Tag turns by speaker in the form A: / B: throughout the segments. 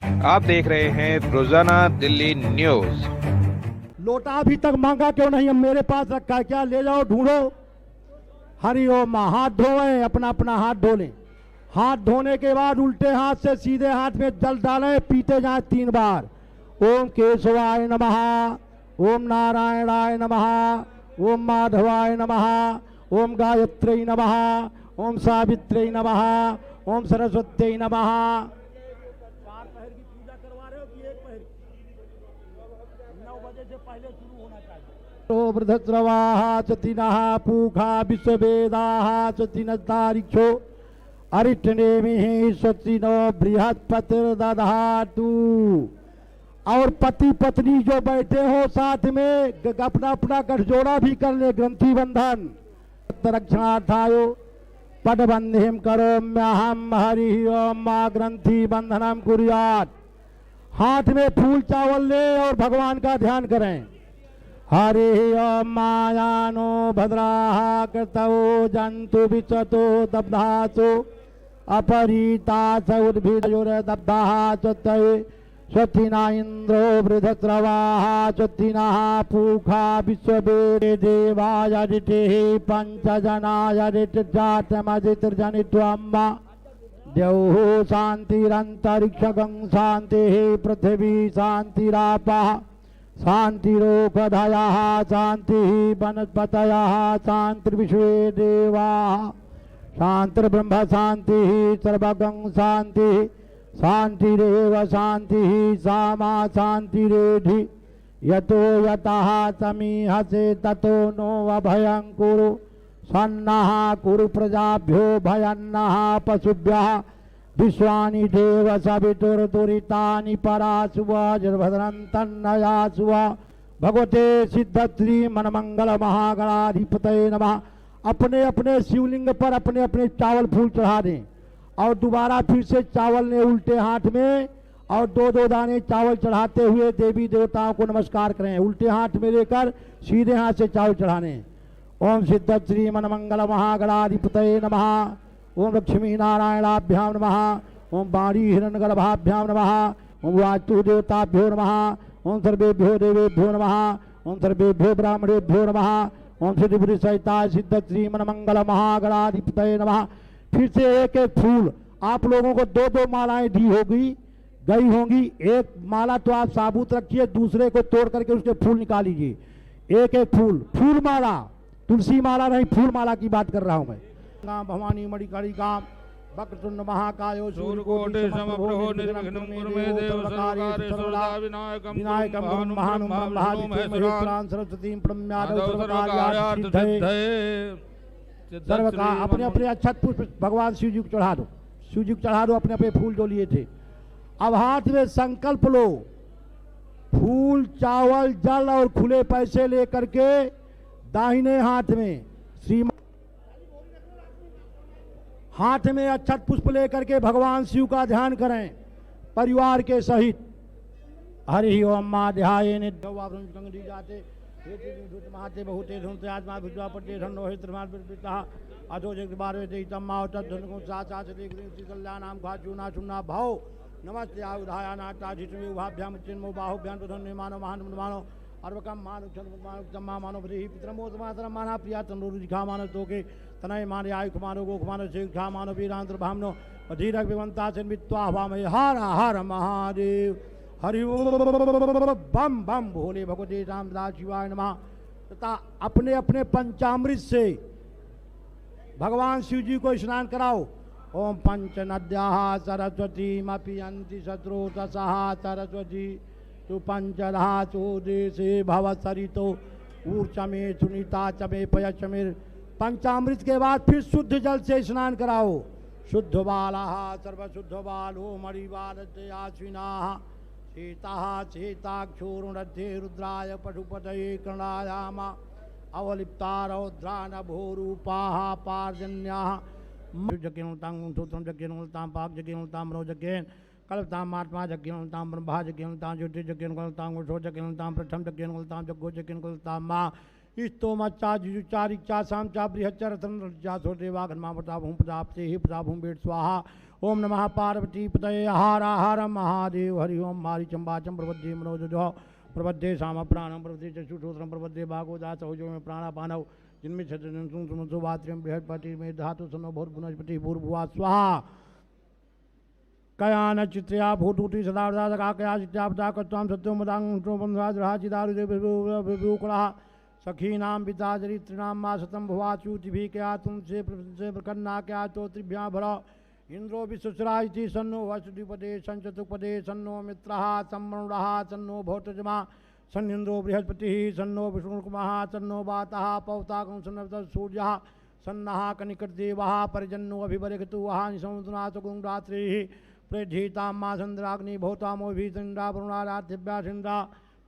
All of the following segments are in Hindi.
A: आप देख रहे हैं रोजाना दिल्ली न्यूज।
B: लोटा अभी तक मांगा क्यों नहीं? अब मेरे पास रखा है, क्या ले जाओ ढूंढो। हरि ओम। हाथ धोए, अपना अपना हाथ धो लें। हाथ धोने के बाद उल्टे हाथ से सीधे हाथ में जल डालें, पीते जाएं 3 बार। ओम केशवाय नमः, ओम नारायणाय नमः, ओम माधवाय नमः, ओम गायत्र्यै नमः, ओम सावित्र्यै नमः, ओम सरस्वत्यै नमः। 4 पहर की पूजा करवा रहे हो कि 1 पहर? 9 बजे से पहले शुरू होना चाहिए। वृद्धस्रवाः चतिनः पूखा विश्ववेदाः चतिनस्तारिक्षो अरिष्टनेमिः स्वस्तिनो बृहस्पतिर्दधातु। और पति पत्नी जो बैठे हो साथ में अपना अपना गठजोड़ा भी कर ले, ग्रंथि बंधन। रक्षणार्थायो पटबंधिम करोम्यहम हरि ओम मां ग्रंथि बंधनम कुर्यात्। हाथ में फूल चावल ले और भगवान का ध्यान करें। हरि ओम मायानो भद्राः कृतवो जंतु विचतो दब्धासो अपरीतास उद्भिदयोर्दब्धाः स्वतये स्वस्तिना इंद्रो वृद्धस्रवाः स्वस्तिनः पूखा विश्ववेदे देवाय ऋतेः पंचजनाय ऋतजातमजितर्जनित्वम् द्यौः शान्तिरन्तरिक्षगं शान्तिः पृथिवी शान्तिरापः शान्तिरोषधयः शान्तिः वनस्पतयः शान्तिर्विश्वे देवाः शान्तिर्ब्रह्म शान्तिः सर्वगं शान्तिः शान्तिरेव शान्तिः सामा शान्तिरेधि यतो यतः समीहसे ततो नो अभयं कुरु सन्नः कुरु प्रजाभ्यो भयन्नः पशुभ्यः विश्वानि देव सवितुर्दुरितानि परासुव जर्भद्रं तन्नयासुव। भगवते सिद्धश्री मनमंगल महागणाधिपतये नमः। अपने अपने शिवलिंग पर अपने अपने चावल फूल चढ़ा दें और दोबारा फिर से चावल ने उल्टे हाथ में और 2-2 दाने चावल चढ़ाते हुए देवी देवताओं को नमस्कार करें। उल्टे हाथ में लेकर सीधे हाथ से चावल चढ़ाने। ओम सिद्धश्री मनमंगल महागणाधिपतये नमः। ओम लक्ष्मी नारायणाभ्याम नमः। ओम वाणी हिरण्यगर्भाभ्याम नमः। ओम वास्तु देवताभ्यो नमः। ओम सर्वेभ्यो देवेभ्यो नमः। ओम सर्वेभ्यो ब्राह्मणेभ्यो नमः। ओम सिद्धि सहिता सिद्धश्री मनमंगल महागणाधिपतये नमः। फिर से एक एक फूल आप लोगों को 2-2 मालाएं दी गई होंगी। एक माला तो आप साबुत रखिए, दूसरे को तोड़ करके उसके फूल निकाल लीजिए। एक एक फूल माला, तुलसी माला नहीं, फूल माला की बात कर रहा हूं मैं। भवानी मणिकरी काम वक्रतुंड महाकायो सूर्यकोटि समप्रभो निर्विघ्नं कुरु मे देव सर्वकार्येषु सर्वदा विनायकं महानुभावं महेश्वरां सरस्वतीं प्रणम्यादौ सर्वकार्यार्थसिद्धये। सर्व का अपने अपने अक्षत पुष्प भगवान शिव जी को चढ़ा दो। शिव जी को चढ़ा दो अपने अपने फूल जो लिए थे। अब हाथ में संकल्प लो, फूल चावल जल और खुले पैसे लेकर के दाहिने हाथ में हाथ में अक्षत पुष्प लेकर के भगवान शिव का ध्यान करें परिवार के सहित। हरि ओम मा ध्याये जाते महाते बहुते धुनते आत्मा विद्वा पट्टे धनो हित्रमाल बिरबिता अधो जग बारवे देहितम माओ तद्धनुको साचा से देख रही कल्याणाम खाचुना चुना भाव नमस्ते आयुधाया नाटा जितमे उभाभ्याम चिन्मो बाहुभ्याम धन्य मानो महान मानो अर्वकम मानो चंद्र मानो जम्मा मानो ब्रीहि पितरमोद मातरम माना प्रिया तनुरु दिखा मानो तोके तनय माने आयु मानो गोख मानो शिक्षा मानो वीरांतर भामनो धीरक विवंता से मित्वा वामहे हर हर महादेव। हरि बम बम भोले भगवते रामदास शिवाय नमः। तथा अपने अपने पंचामृत से भगवान शिव जी को स्नान कराओ। ओम पंच नद्याः सरस्वतीमपि यन्ति शत्रुतसः सरस्वती तु पंचधातु देशे भवसरितो ऊर्चमे सुनीता चमे पयचमे। पंचामृत के बाद फिर शुद्ध जल से स्नान कराओ। शुद्ध बालाः सर्वशुद्ध बालो मणिबालते आश्विनाः सीताः सीताक्षोरुणध्ये रुद्राय पशुपतये कर्णायाम अवलिप्ता रौद्रा नभोरूपाः पार्जन्याः जज्ञेनुतां सूत्रं जज्ञेनुतां पाक जज्ञेनुतां नो जज्ञेन कल्पतां महात्मा जज्ञेनुतां ब्रह्मा जज्ञेनुतां ज्योति जज्ञेनुतां वृषो जज्ञेनुतां प्रथम जज्ञेनुतां जग्गो जज्ञेनुतां माँ स्तोमच्चाजुचारिचासां च बृहच्चरथनरज्जासो देवा घन्मामृताभूं प्रजापते हि प्रजाभूं वेद स्वाहा। ओम नमः पार्वती पतये हर हर महादेव हरि ओम। मारीचम्बाचं प्रपद्ये मनोजो प्रपद्ये साम प्राणं प्रपद्ये चक्षुश्रोत्रं प्रपद्ये भागवदास औजो में प्राणापानव जिनमें छत्रवात्र्यं बृहस्पति में धातु सनो भूर्भुनस्पति भूर्भुवा स्वाहा। कयान चित्रया भूतूति सदा कया चित्यापदा कत्वां सत्यो मदांगुकड़ा सखीनां पिता चरित्रिणां मासतं भुवाच्युतिभिः क्या तुमसे प्रकन्ना क्या तो त्रिभ्यां भरा इंद्रो विश्वसरायति सन्नो वसुधिपदे संचतुपदे सन्नो मित्रः सम्मरुणः सन्नो भौतजमा सन्निन्द्रो बृहस्पतिः सन्नो विष्णुकुमाः सन्नो वातः पौताकं सन्नवतः सूर्यः सन्नः कनिकटदेवः परिजन्नो अभिवरगतु वः निसंसनासुगुं रात्रिः प्रधीतां मा चन्द्राग्नि भौतामोभिचन्द्रा वरुणाराध्यभ्यासिन्द्रा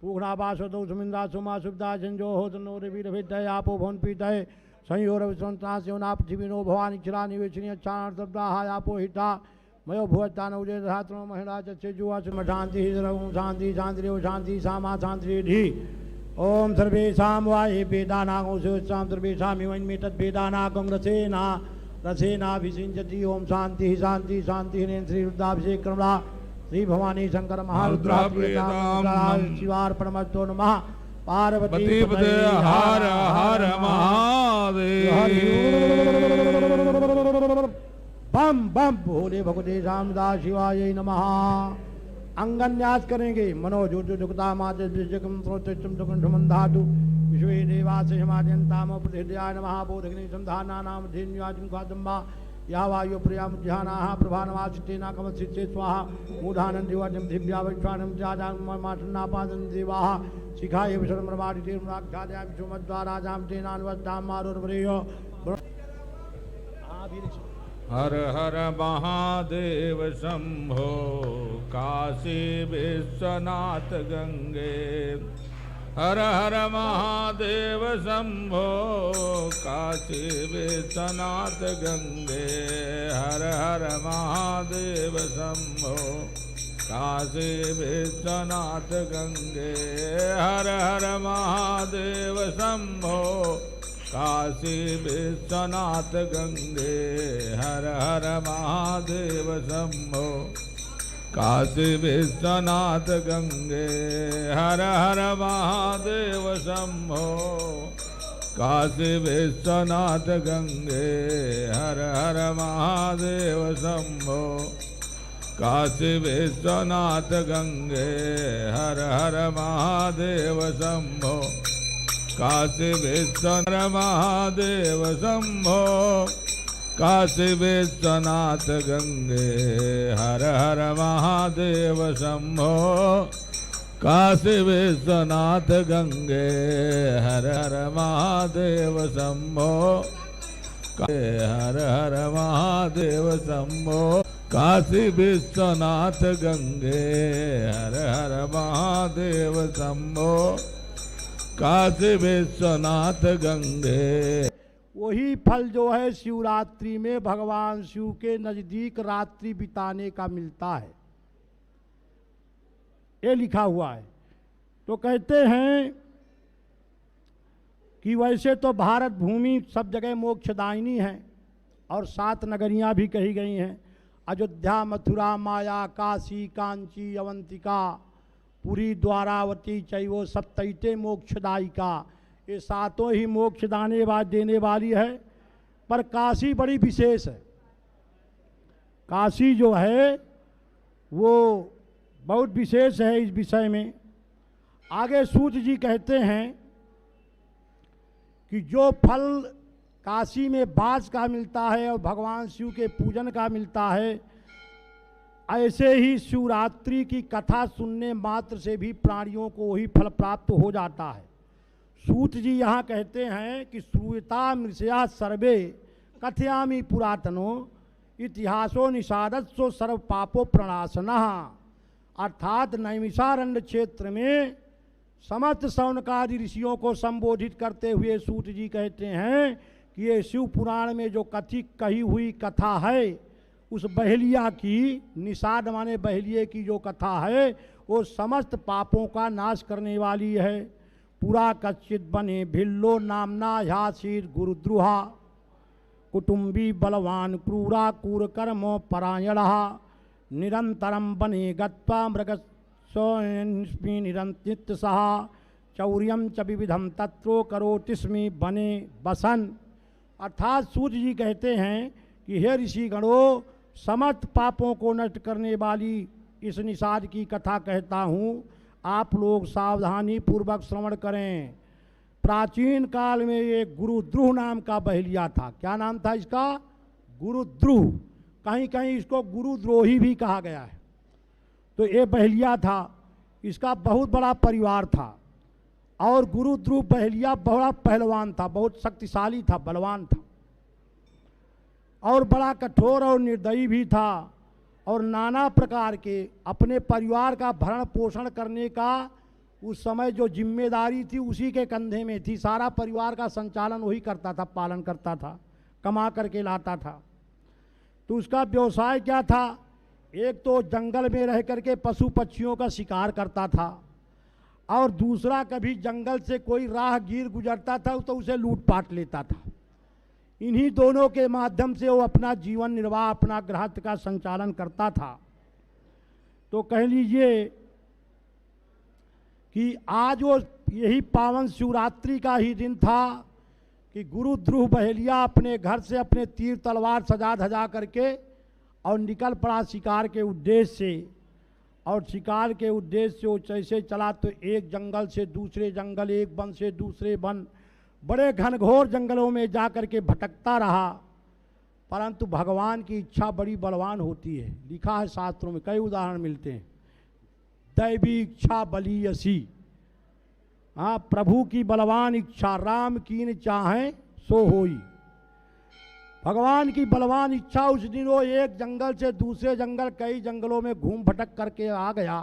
B: पूर्णावासदौ सुमिन्द्रा सुमा सुब्धा झंजोः तन्नो रविरभिदयापो भवन्पीतये संयोरविश्वन्तास्योना पृथिवीनो भवानीक्षरा निवेशिनी अच्छाणशब्दाः यापो हिता मयो भुवत्तानौजे धात्रो महिला चेजुवासुम शान्तिः सर्वं शान्ति शान्तिरेव शान्ति सामा शान्तिरेधि। ओम सर्वेषां वाये वेदानागोषां सर्वेषां इवन्मे तद्वेदानागं रसेना रसेनाभिषिञ्चति। ओम शान्तिः शान्तिः शान्तिः। श्री रुद्राभिषेककर्मणा श्री भवानी शंकर महारुद्रा शिवार्पणमस्तु नमः। पार्वती पते हर हर महादेव। बम बम भोले भगवते रामदा शिवाय नमः। अंगन्यास करेंगे मनोज्योतिजुक्ता माते जगम स्रोत्रम सुकंठमंधातु विश्वे देवास हिमाजंताम प्रतिहृदयाय नमः। बोधग्नि संधाना नाम धेन्याजं खादम्बा या वायु प्रियाम ध्यानाः प्रभानवासितेना कमसिते स्वाहा। मूढ़ानंद दिवाजं दिव्या वैश्वानं जाजां माठन्नापादं देवाः शिखाय विशर्मवादिते राक्षाद्या विशुमद्वाराजां तेनान्वस्तां मारुर्वरेयो।
C: हर हर महादेव शंभो काशी विश्वनाथ गंगे। हर हर महादेव शंभो काशी विश्वनाथ गंगे। हर हर महादेव शंभो काशी विश्वनाथ गंगे। हर हर महादेव शंभो काशी विश्वनाथ गंगे। हर हर महादेव शंभो काशी विश्वनाथ गंगे। हर हर महादेव शंभो काशी विश्वनाथ गंगे। हर हर महादेव शंभो काशी विश्वनाथ गंगे। हर हर महादेव शंभो काशी विश्वनाथ महादेव शंभो काशी विश्वनाथ गंगे। हर हर महादेव शंभो काशी विश्वनाथ गंगे। हर हर महादेव शंभो हर हर महादेव शंभो काशी विश्वनाथ गंगे। हर हर महादेव शंभो काशी विश्वनाथ गंगे।
B: वही फल जो है शिवरात्रि में भगवान शिव के नजदीक रात्रि बिताने का मिलता है, ये लिखा हुआ है। तो कहते हैं कि वैसे तो भारत भूमि सब जगह मोक्षदायिनी है और 7 नगरियां भी कही गई हैं। अयोध्या, मथुरा, माया, काशी, कांची, अवंतिका, पुरी, द्वारावती, चैवो सप्तैते मोक्षदायिका। ये 7 ही मोक्ष देने वाली है। पर काशी बड़ी विशेष है। काशी जो है वो बहुत विशेष है। इस विषय में आगे सूत जी कहते हैं कि जो फल काशी में बास का मिलता है और भगवान शिव के पूजन का मिलता है, ऐसे ही शिवरात्रि की कथा सुनने मात्र से भी प्राणियों को वही फल प्राप्त हो जाता है। सूत जी यहाँ कहते हैं कि श्रूयता मृषया सर्वे कथयामि पुरातनो इतिहासो निषादत्सो सर्व पापो प्रणाशनः। अर्थात नैमिषारण्य क्षेत्र में समस्त शौनकादि ऋषियों को संबोधित करते हुए सूत जी कहते हैं कि ये शिव पुराण में जो कही हुई कथा है, उस बहेलिया की, निषाद माने बहेलिए की जो कथा है, वो समस्त पापों का नाश करने वाली है। पुरा कच्चित बने भिल्लो नामना ह्यासीर गुरुद्रुहा कुटुंबी बलवान क्रूरा क्रूरकर्मो परायणः निरंतरम बने गत्वा मृगस्मी निरंतित सहा चौर्यम च विविधम तत्रो करोतिस्मी बने बसन। अर्थात सूर्य जी कहते हैं कि हे ऋषि गणों, समस्त पापों को नष्ट करने वाली इस निषाद की कथा कहता हूँ, आप लोग सावधानी पूर्वक श्रवण करें। प्राचीन काल में एक गुरुद्रुह नाम का बहेलिया था। क्या नाम था इसका? गुरुद्रुह। कहीं कहीं इसको गुरुद्रोही भी कहा गया है। तो ये बहेलिया था, इसका बहुत बड़ा परिवार था और गुरुद्रुह बहेलिया बड़ा पहलवान था, बहुत शक्तिशाली था, बलवान था और बड़ा कठोर और निर्दयी भी था और नाना प्रकार के अपने परिवार का भरण पोषण करने का उस समय जो जिम्मेदारी थी उसी के कंधे में थी। सारा परिवार का संचालन वही करता था, पालन करता था, कमा करके लाता था। तो उसका व्यवसाय क्या था? एक तो जंगल में रह करके पशु पक्षियों का शिकार करता था और दूसरा कभी जंगल से कोई राहगीर गुजरता था तो उसे लूटपाट लेता था। इन्हीं दोनों के माध्यम से वो अपना जीवन निर्वाह, अपना गृहस्थ का संचालन करता था। तो कह लीजिए कि आज वो यही पावन शिवरात्रि का ही दिन था कि गुरुद्रुह बहेलिया अपने घर से अपने तीर तलवार सजा धजा करके और निकल पड़ा शिकार के उद्देश्य से। और शिकार के उद्देश्य से वो जैसे चला तो एक जंगल से दूसरे जंगल, एक वन से दूसरे वन, बड़े घनघोर जंगलों में जा कर के भटकता रहा। परंतु भगवान की इच्छा बड़ी बलवान होती है। लिखा है शास्त्रों में, कई उदाहरण मिलते हैं। दैवी इच्छा बलीयसी, हाँ, प्रभु की बलवान इच्छा, राम कीन चाहे सो होई। भगवान की बलवान इच्छा, उस दिन वो एक जंगल से दूसरे जंगल, कई जंगलों में घूम भटक करके आ गया,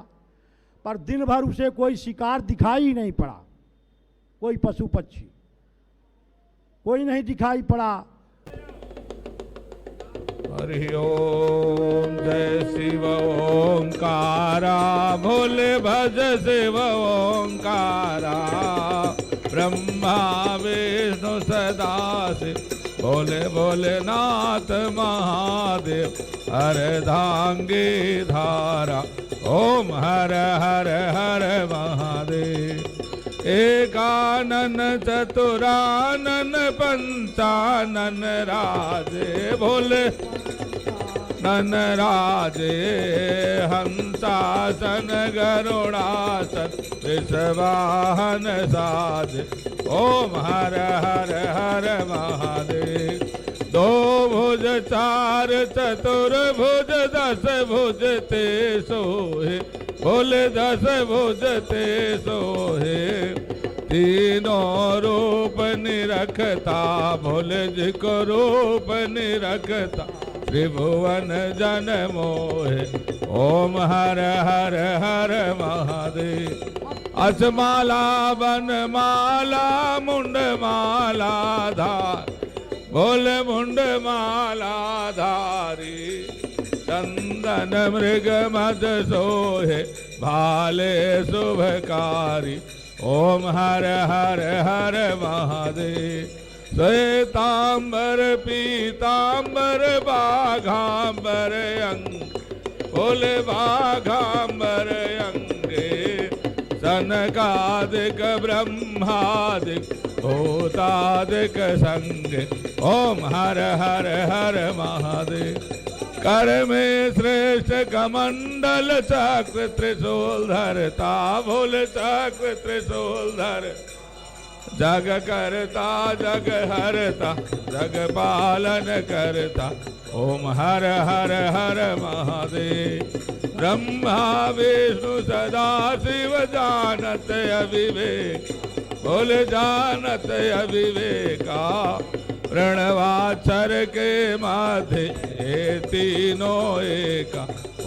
B: पर दिन भर उसे कोई शिकार दिखाई ही नहीं पड़ा, कोई पशु पक्षी कोई नहीं दिखाई पड़ा।
C: हरि ओम जय शिव ओंकारा, भोले भज शिव ओंकारा, ब्रह्मा विष्णु सदा शिव, भोले भोलेनाथ महादेव, अर्धांगी धारा, ओम हर हर हर महादेव। एकानन चतुरानन पंचानन राजे, भोले नन राजे, हंसासन गरुड़ासन वृषवाहन साजे, ओम हर हर हर महादेव। दो भुज चार चतुर्भुज, दस भुज ते सोहे, भोले दस भुज ते सोहे। तीनों रूप निरखता, भोले जी को रूप निरखता, त्रिभुवन जन मोहे, ओम हर हर हर महादेव। अचमाला बनमाला मुंडमाला धार, भोले मुंडमाला धारी। चंदन मृग मद सोहे, भाले शुभकारी, ओम हर हर हर महादेव। श्वेतांबर पीतांबर बाघांबर अंग, भोले बाघांबर अंगे। सनकादिक ब्रह्मादिक भूतादिक संगे, ओम हर हर हर महादेव। कर में श्रेष्ठ कमंडल चक्र त्रिशूल धरता, भोले चक्र त्रिशूल धर। जग करता जग हरता, जग पालन करता, ओम हर हर हर महादेव। ब्रह्मा विष्णु सदा शिव जानत अविवेक, बोले जानत अविवेका। प्रणवाक्षर के माथे ये तीनों एका,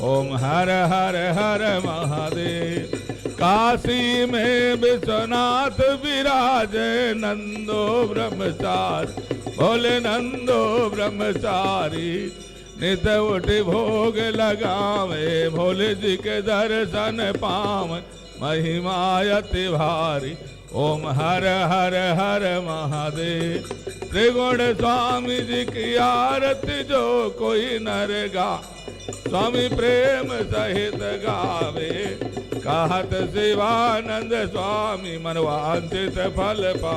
C: ओम हर हर हर महादेव। काशी में विश्वनाथ विराजे, नंदो ब्रह्मचारी, बोले नंदो ब्रह्मचारी। नित उठ भोग लगावे, भोले जी के दर्शन पाव, महिमा अति भारी, ओम हर हर हर महादेव। त्रिगुण स्वामी जी की आरती जो कोई नर गा, स्वामी प्रेम सहित गावे। कहत शिवानंद स्वामी मनवांचित फल पा।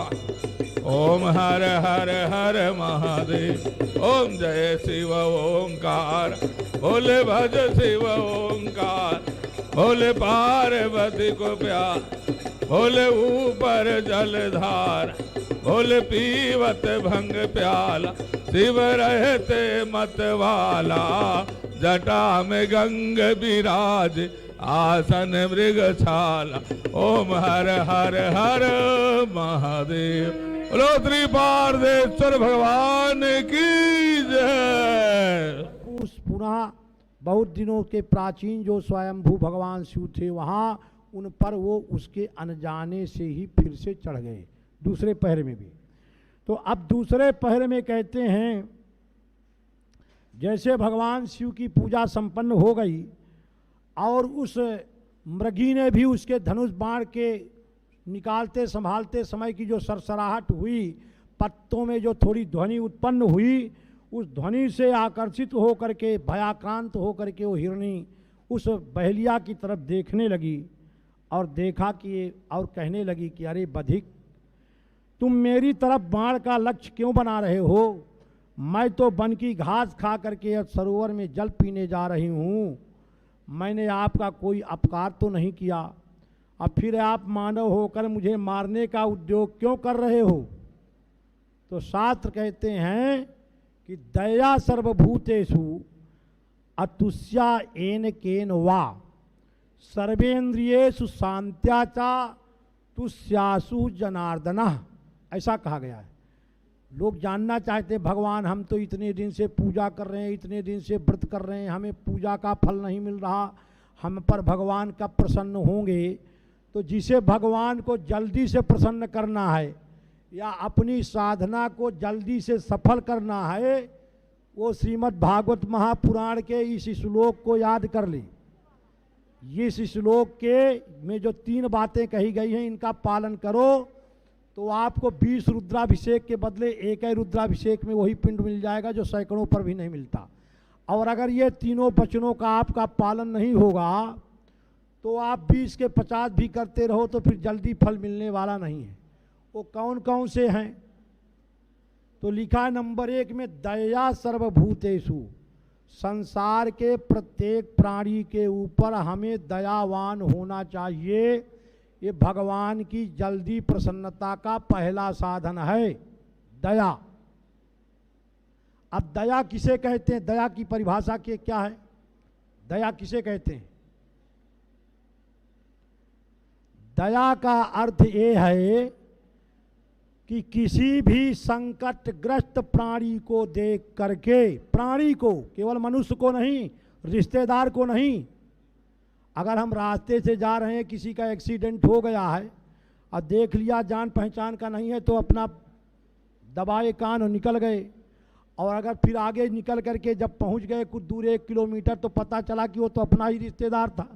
C: ओम हर हर हर महादेव। ओम जय शिव ओंकार, बोले भज शिव ओंकार। बोले पार्वती को प्यार, बोले ऊपर जलधार। बोले पीवत भंग प्याला, शिव रहते मत वाला। जटा में गंग विराज, आसन मृग छाला। ओम हर हर हर महादेव। बोलो त्रिपार्देश्वर भगवान की जय।
B: उस पुनः बहुत दिनों के प्राचीन जो स्वयंभू भगवान शिव थे वहाँ, उन पर वो उसके अनजाने से ही फिर से चढ़ गए दूसरे पहर में भी। तो अब दूसरे पहर में कहते हैं जैसे भगवान शिव की पूजा संपन्न हो गई और उस मृगी ने भी उसके धनुष बाण के निकालते संभालते समय की जो सरसराहट हुई, पत्तों में जो थोड़ी ध्वनि उत्पन्न हुई, उस ध्वनि से आकर्षित होकर के भयाक्रांत होकर के वो हिरणी उस बहेलिया की तरफ देखने लगी और देखा कि और कहने लगी कि अरे बधिक, तुम मेरी तरफ बाण का लक्ष्य क्यों बना रहे हो? मैं तो वन की घास खा करके सरोवर में जल पीने जा रही हूँ। मैंने आपका कोई अपकार तो नहीं किया, अब फिर आप मानव होकर मुझे मारने का उद्योग क्यों कर रहे हो? तो शास्त्र कहते हैं कि दया सर्वभूतेषु अतुष्या एन केन वा सर्वेन्द्रियेषु शांत्याचा तुष्यासु जनार्दनः, ऐसा कहा गया है। लोग जानना चाहते भगवान हम तो इतने दिन से पूजा कर रहे हैं, इतने दिन से व्रत कर रहे हैं, हमें पूजा का फल नहीं मिल रहा, हम पर भगवान कब प्रसन्न होंगे? तो जिसे भगवान को जल्दी से प्रसन्न करना है या अपनी साधना को जल्दी से सफल करना है, वो श्रीमद् भागवत महापुराण के इस श्लोक को याद कर ले। इस श्लोक के में जो 3 बातें कही गई हैं, इनका पालन करो तो आपको 20 रुद्राभिषेक के बदले एक ही रुद्राभिषेक में वही पिंड मिल जाएगा जो सैकड़ों पर भी नहीं मिलता। और अगर ये तीनों वचनों का आपका पालन नहीं होगा तो आप 20 के 50 भी करते रहो तो फिर जल्दी फल मिलने वाला नहीं है। वो कौन कौन से हैं? तो लिखा नंबर 1 में दया सर्वभूतेषु, संसार के प्रत्येक प्राणी के ऊपर हमें दयावान होना चाहिए। ये भगवान की जल्दी प्रसन्नता का पहला साधन है, दया। अब दया किसे कहते हैं? दया की परिभाषा के क्या है? दया किसे कहते हैं? दया का अर्थ ये है कि किसी भी संकटग्रस्त प्राणी को देख करके, प्राणी को, केवल मनुष्य को नहीं, रिश्तेदार को नहीं, अगर हम रास्ते से जा रहे हैं, किसी का एक्सीडेंट हो गया है और देख लिया जान पहचान का नहीं है तो अपना दबाए कान और निकल गए, और अगर फिर आगे निकल करके जब पहुंच गए कुछ दूर 1 किलोमीटर तो पता चला कि वो तो अपना ही रिश्तेदार था।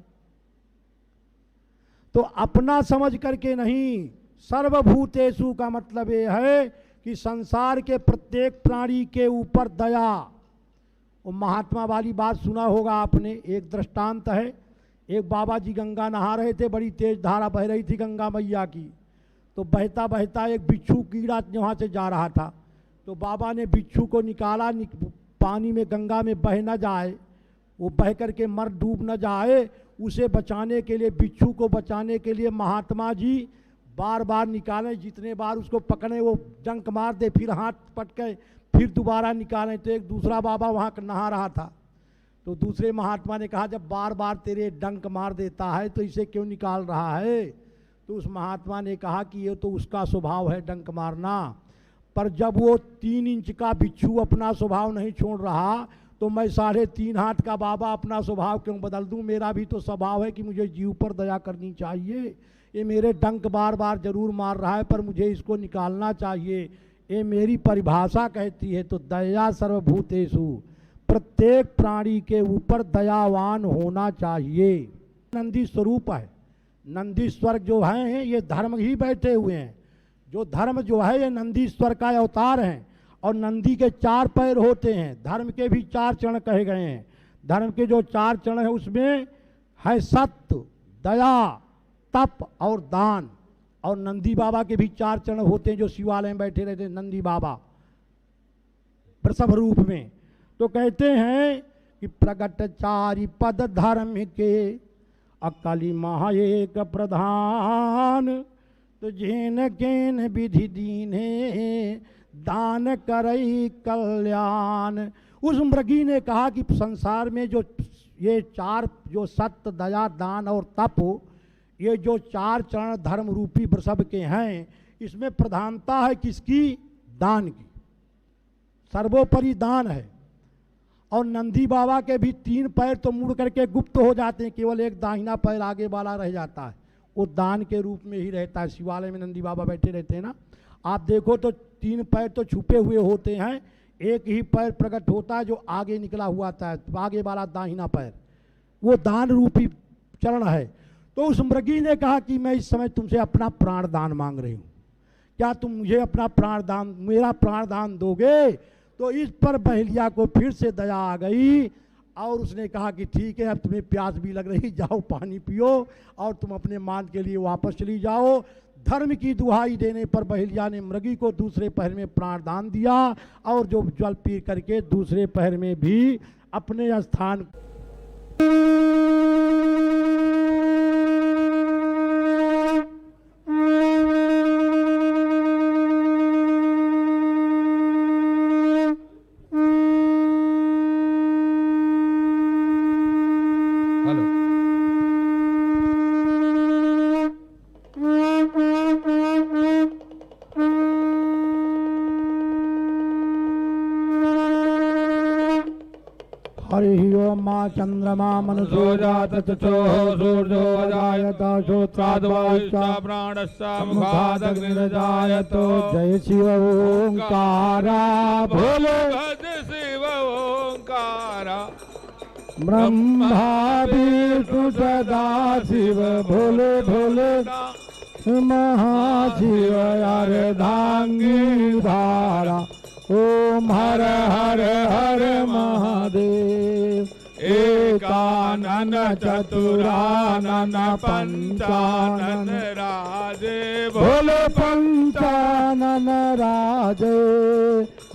B: तो अपना समझ करके नहीं, सर्वभूतेषु का मतलब ये है कि संसार के प्रत्येक प्राणी के ऊपर दया। वो महात्मा वाली बात सुना होगा आपने, एक दृष्टांत है। एक बाबा जी गंगा नहा रहे थे, बड़ी तेज धारा बह रही थी गंगा मैया की, तो बहता बहता एक बिच्छू कीड़ा वहाँ से जा रहा था, तो बाबा ने बिच्छू को निकाला, पानी में गंगा में बह न जाए, वो बह करके मर डूब न जाए, उसे बचाने के लिए, बिच्छू को बचाने के लिए महात्मा जी बार बार निकालें, जितने बार उसको पकड़े वो डंक मार दे, फिर हाथ पटके, फिर दोबारा निकालें। तो एक दूसरा बाबा वहाँ नहा रहा था, तो दूसरे महात्मा ने कहा जब बार बार तेरे डंक मार देता है तो इसे क्यों निकाल रहा है? तो उस महात्मा ने कहा कि ये तो उसका स्वभाव है डंक मारना, पर जब वो 3 इंच का बिच्छू अपना स्वभाव नहीं छोड़ रहा तो मैं 3.5 हाथ का बाबा अपना स्वभाव क्यों बदल दूं? मेरा भी तो स्वभाव है कि मुझे जीव पर दया करनी चाहिए। ये मेरे डंक बार बार जरूर मार रहा है पर मुझे इसको निकालना चाहिए, ये मेरी परिभाषा कहती है। तो दया सर्वभूतेषु, प्रत्येक प्राणी के ऊपर दयावान होना चाहिए। नंदी स्वरूप है, नंदीश्वर जो हैं ये धर्म ही बैठे हुए हैं। जो धर्म जो है ये नंदीश्वर का अवतार हैं। और नंदी के 4 पैर होते हैं। धर्म के भी 4 चरण कहे गए हैं। धर्म के जो 4 चरण हैं उसमें है सत्य, दया, तप और दान। और नंदी बाबा के भी 4 चरण होते हैं जो शिवालय में बैठे रहते हैं, नंदी बाबा वृषभ रूप में। तो कहते हैं कि प्रगट 4 पद धर्म के, अकाली महा एक प्रधान। तो जेन केन विधि दीने, दान करई कल्याण। उस मृगी ने कहा कि संसार में जो ये 4 जो सत्य, दया, दान और तप, ये जो 4 चरण धर्म रूपी वृषभ के हैं, इसमें प्रधानता है किसकी? दान की। सर्वोपरि दान है। और नंदी बाबा के भी 3 पैर तो मुड़ करके गुप्त हो जाते हैं, केवल एक दाहिना पैर आगे वाला रह जाता है, वो दान के रूप में ही रहता है। शिवालय में नंदी बाबा बैठे रहते हैं ना, आप देखो तो 3 पैर तो छुपे हुए होते हैं, एक ही पैर प्रकट होता है जो आगे निकला हुआ था, आगे वाला दाहिना पैर, वो दान रूपी चरण है। तो उस मृगी ने कहा कि मैं इस समय तुमसे अपना प्राण दान मांग रही हूँ, क्या तुम मुझे अपना प्राण दान, मेरा प्राण दान दोगे? तो इस पर बहेलिया को फिर से दया आ गई और उसने कहा कि ठीक है, अब तुम्हें प्यास भी लग रही, जाओ पानी पियो और तुम अपने मान के लिए वापस चली जाओ। धर्म की दुहाई देने पर बहेलिया ने मृगी को दूसरे पहर में प्राण दान दिया और जो जल पी करके दूसरे पहर में भी अपने स्थान हरि ओम मा चंद्रमा मनुषो जात चो सूर्यो जायत श्रोत्राद्वाश्च
C: प्राणश्च मुखादग्निर्जायतो।
B: जय शिव ओंकारा भोले
C: भज शिव ओंकारा।
B: ब्रह्मा विष्णु सदा शिव भोले भोले महाशिव अर्धांगी धारा। ओम हर हर हर महादेव।
C: एकानन चतुरानन पंचानन राजे
B: भोले पंचानन राजे।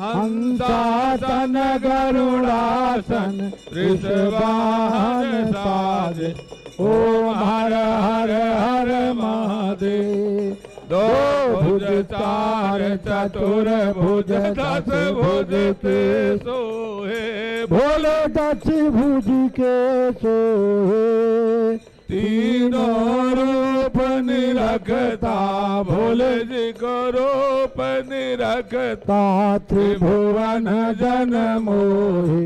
B: हंसासन गरुड़ासन ऋषवाहन साजे। ओम हर हर हर महादेव।
C: दो भुज 4 चतुर भुज 10 भुज के सोहे।
B: भोले 10 भुज के सोहे।
C: तीनों रूप निरखता भोले जी को रूप निरखता।
B: त्रिभुवन जन मोहे।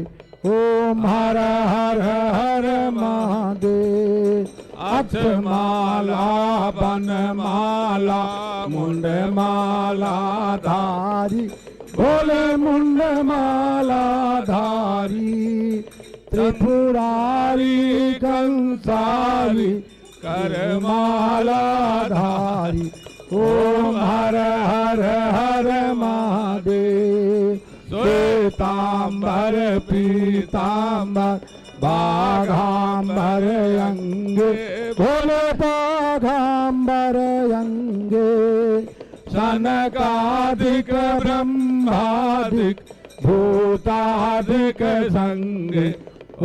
B: ओम हर हर हर महादेव। अक्षमाला बनमाला मुंडमाला धारी। भोले मुंडमाला धारी। त्रिपुरारी कंसारी करमाला धारी। ओम हर हर हर महादेव। श्वेतांबर पीतांबर बाघांबर अंगे। भोले बाघांबर अंगे। सनकादिक ब्रह्मादिक भूतादिक संगे।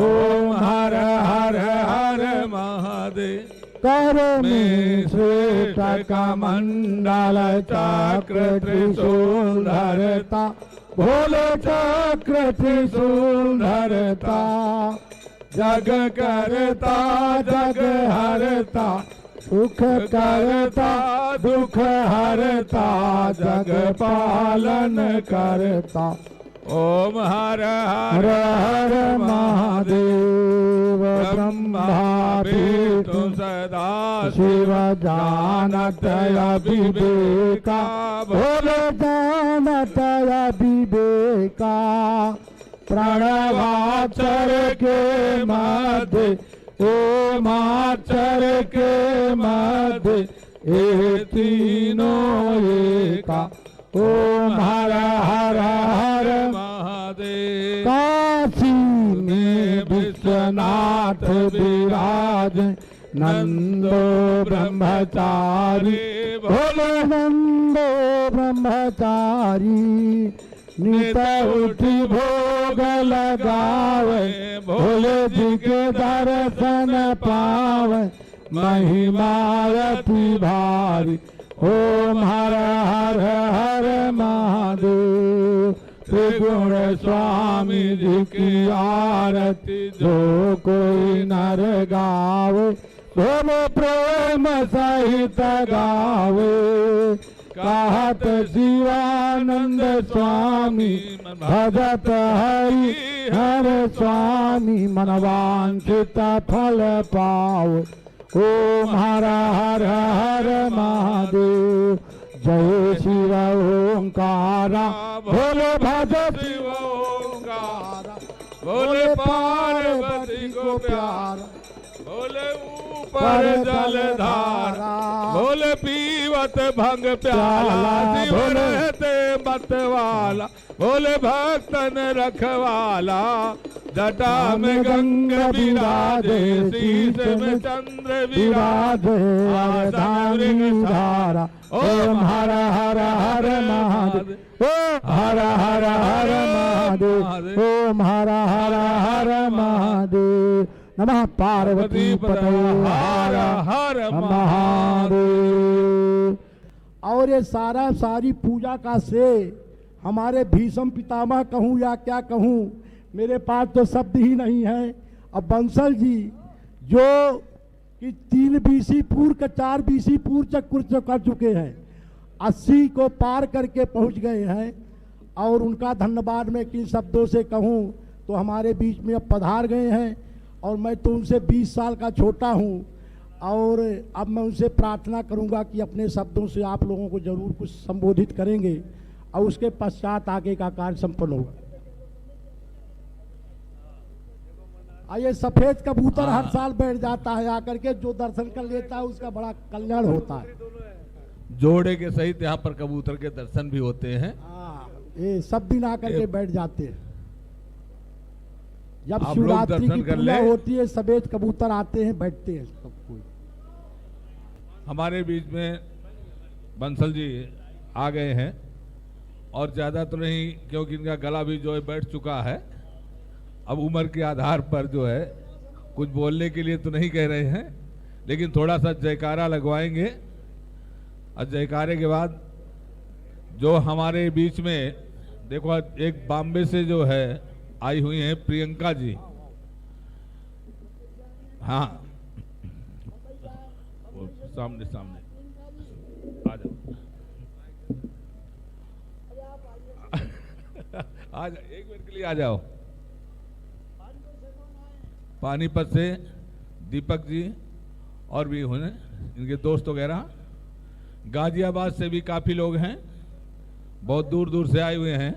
B: ओम हर हर हर महादेव। कर में श्वेत कमंडल चक्र त्रिशूल धरता। भोले चक्र त्रिशूल धरता। जग करता जग हरता। सुख करता दुख हरता। जग पालन करता।
C: ओम हर
B: हर हर महादेव। ब्रह्मा विष्णु
C: सदा
B: शिव जानत विवेका। भोले जानत विवेका। प्रणवाक्षर के मध्य
C: माचर के मध्य ये तीनों एका। ओम हर हर हर महादेव।
B: काशी में विश्वनाथ विराज नंदो ब्रह्मचारी। भोले नंदो ब्रह्मचारी नित उठी भोग लगावे। भोले जी के दर्शन पावे महिमा अति भारी। ओम हर हर हर महादेव। त्रिगुण स्वामी जी की आरती जो कोई नर गावे। भोले प्रेम सहित गावे। कहत शिवानंद स्वामी भगत हरि हर स्वामी मनवांछित फल पाओ। ओम हर हर हर महादेव। जय शिव ओंकारा भोले भज
C: शिव ओंकारा। भोले पार्वती को प्यारा। भोले ऊपर जलधारा। भोले पीवत भंग प्याला। शिव रहते मतवाला। भोले भक्तन रखवाला। जटा में गंगा विराजे। शीश में चंद्र विराजे।
B: धारा। ओम हर हर हर महादेव। ओम हर हर हर महादेव। ओम हर हर हर महादेव। नमः पार्वती पते हर हर महादेव। और ये सारी पूजा का श्रेय हमारे भीष्म पितामह कहूँ या क्या कहूँ, मेरे पास तो शब्द ही नहीं है। अब बंसल जी जो कि 3 बीसी पूर्व का 4 बीसी पूर्व चक्र कर चुके हैं, 80 को पार करके पहुंच गए हैं, और उनका धन्यवाद मैं किन शब्दों से कहूं। तो हमारे बीच में अब पधार गए हैं, और मैं तो उनसे 20 साल का छोटा हूं, और अब मैं उनसे प्रार्थना करूंगा कि अपने शब्दों से आप लोगों को जरूर कुछ संबोधित करेंगे, और उसके पश्चात आगे का कार्य संपन्न होगा। ये सफेद कबूतर हर साल बैठ जाता है आकर के, जो दर्शन कर लेता है उसका बड़ा कल्याण होता है।
C: जोड़े के सहित यहाँ पर कबूतर के दर्शन भी होते हैं।
B: ये सब दिन आकर के बैठ जाते हैं। जब
C: आप लोग
B: शिवरात्रि
C: दर्शन
B: की
C: कर
B: पूजा
C: लें।
B: होती है, सफेद कबूतर आते हैं, बैठते हैं सब कोई।
C: हमारे बीच में बंसल जी आ गए हैं, और ज्यादा तो नहीं, क्योंकि इनका गला भी जो है बैठ चुका है। अब उम्र के आधार पर जो है कुछ बोलने के लिए तो नहीं कह रहे हैं, लेकिन थोड़ा सा जयकारा लगवाएंगे, और जयकारे के बाद जो हमारे बीच में देखो, एक बॉम्बे से जो है आई हुई हैं प्रियंका जी। हाँ, वो सामने सामने आ जाओ। आ जाओ, 1 मिनट के लिए आ जाओ। पानीपत से दीपक जी और भी हुए, इनके दोस्त वगैरह। गाजियाबाद से भी काफी लोग हैं, बहुत दूर दूर से आए हुए हैं।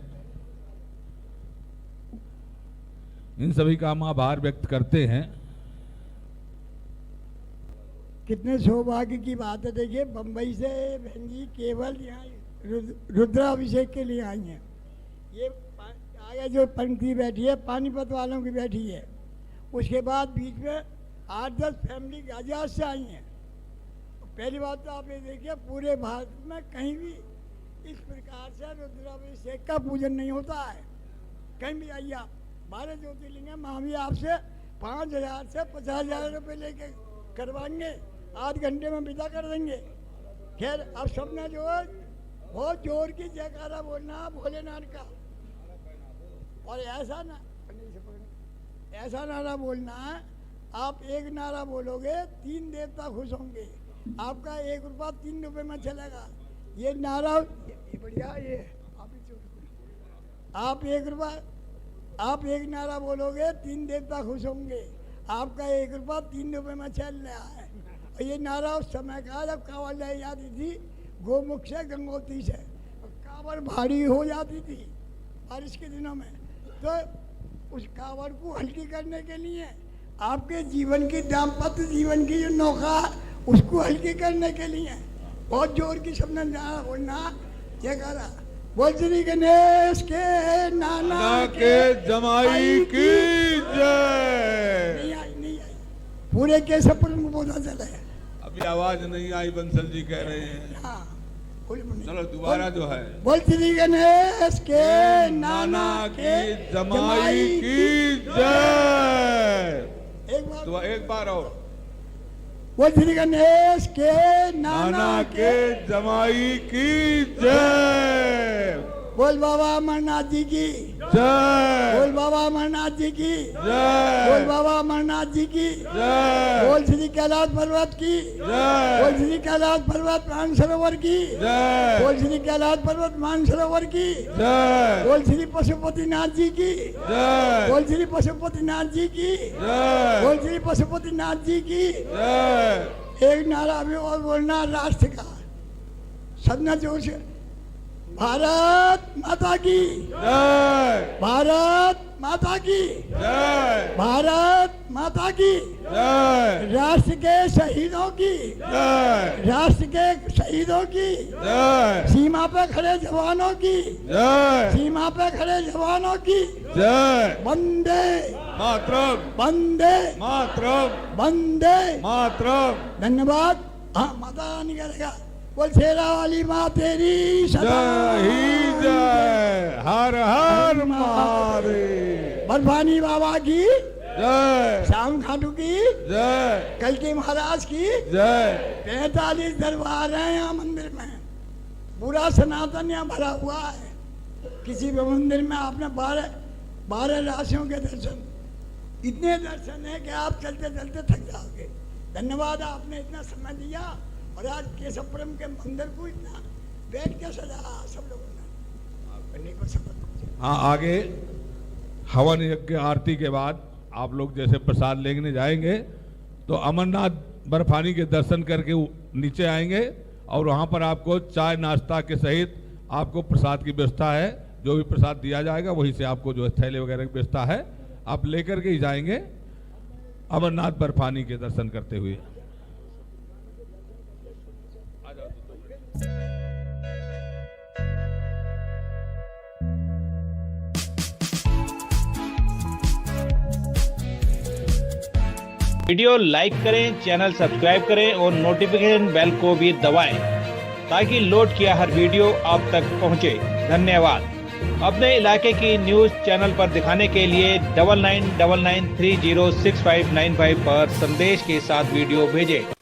C: इन सभी का हम आभार व्यक्त करते हैं।
D: कितने सौभाग्य की बात है। देखिए, बम्बई से बहन जी केवल यहाँ रुद्राभिषेक के लिए आई हैं। ये आगे जो पंक्ति बैठी है पानीपत वालों की बैठी है, उसके बाद बीच में 8-10 फैमिली गाजियाबाद से आई हैं। पहली बात तो आप ये देखिए, पूरे भारत में कहीं भी इस प्रकार से रुद्राभिषेक का पूजन नहीं होता है। कहीं भी आइए आप, 12 ज्योतिर्लिंग है, वहाँ भी आपसे 5,000 से 50,000 रुपये लेके करवाएंगे, 8 घंटे में विदा कर देंगे। खैर, अब सबने जो है बहुत जोर की जयकारा बोलना भोलेनाथ का, और ऐसा नारा बोलना है। आप एक नारा बोलोगे 3 देवता खुश होंगे, आपका 1 रुपया 3 रुपये में चलेगा। ये नारा ये बढ़िया, ये आप 1 रुपया, आप एक नारा बोलोगे 3 देवता खुश होंगे, आपका 1 रुपया 3 रुपये में चल रहा है। और ये नारा उस समय का जब कांवड़ लाई जाती थी गोमुख से, गंगोत्री से, कांवड़ भारी हो जाती थी बारिश के दिनों में, तो उस कांवड़ को हल्की करने के लिए आपके जीवन की दाम्पत्य जीवन की जो नौका उसको हल्की करने के लिए बहुत जोर की शब्द बोलना जयकारा। बोल श्री गणेश के नाना
C: के जमाई की जय।
D: नहीं आई पूरे कैसे को पता चला है।
C: अभी आवाज नहीं आई, बंसल जी कह रहे हैं।
D: हाँ
C: चलो दोबारा जो है,
D: बोल श्री गणेश के नाना के
C: जमाई की जय।
D: एक
C: एक बार और,
D: बोल श्री गणेश के
C: नाना के जमाई की जय।
D: बोल बाबा अमरनाथ जी की
C: जय।
D: बोल बाबा अमरनाथ जी की
C: जय।
D: बोल बाबा अमरनाथ जी की
C: जय।
D: बोल श्री कैलाश पर्वत की
C: जय।
D: बोल श्री कैलाश पर्वत मानसरोवर की
C: जय।
D: बोल श्री कैलाश पर्वत मानसरोवर की
C: जय।
D: बोल श्री पशुपतिनाथ जी की
C: जय।
D: बोल श्री पशुपतिनाथ जी की
C: जय।
D: बोल श्री पशुपतिनाथ जी की
C: जय।
D: एक नारा भी और बोलना राष्ट्र का सदना जोर से। भारत माता की
C: जय।
D: भारत माता की
C: जय।
D: भारत माता की
C: जय।
D: राष्ट्र के शहीदों की
C: जय।
D: राष्ट्र के शहीदों की
C: जय।
D: सीमा पे खड़े जवानों की
C: जय।
D: सीमा पे खड़े जवानों की
C: जय।
D: वंदे
C: मातरम।
D: वंदे
C: मातरम।
D: वंदे
C: मातरम।
D: धन्यवाद। हाँ माता रानी करेगा। बोल शेरा वाली माँ तेरी सदा
C: जय ही जय। हर हर महादेव।
D: बर्फानी बाबा की
C: जय।
D: श्याम खाटू की
C: जय।
D: कलकी महाराज की
C: जय।
D: 45 दरबार हैं यहाँ मंदिर में। पूरा सनातन यहाँ भरा हुआ है। किसी भी मंदिर में आपने 12 राशियों के दर्शन, इतने दर्शन है कि आप चलते चलते थक जाओगे। धन्यवाद, आपने इतना समय दिया और आज केशवपुरम के मंदिर को इतना बैठ के सजा सब लोगों ने।
C: हाँ, आगे हवन यज्ञ आरती के बाद आप लोग जैसे प्रसाद लेने जाएंगे तो अमरनाथ बर्फानी के दर्शन करके नीचे आएंगे और वहाँ पर आपको चाय नाश्ता के सहित आपको प्रसाद की व्यवस्था है। जो भी प्रसाद दिया जाएगा वहीं से आपको जो है थैले वगैरह की व्यवस्था है, आप लेकर के ही जाएंगे अमरनाथ बर्फानी के दर्शन करते हुए।
A: वीडियो लाइक करें, चैनल सब्सक्राइब करें और नोटिफिकेशन बेल को भी दबाएं ताकि लोड किया हर वीडियो आप तक पहुंचे। धन्यवाद। अपने इलाके की न्यूज़ चैनल पर दिखाने के लिए 9999306595 पर संदेश के साथ वीडियो भेजें।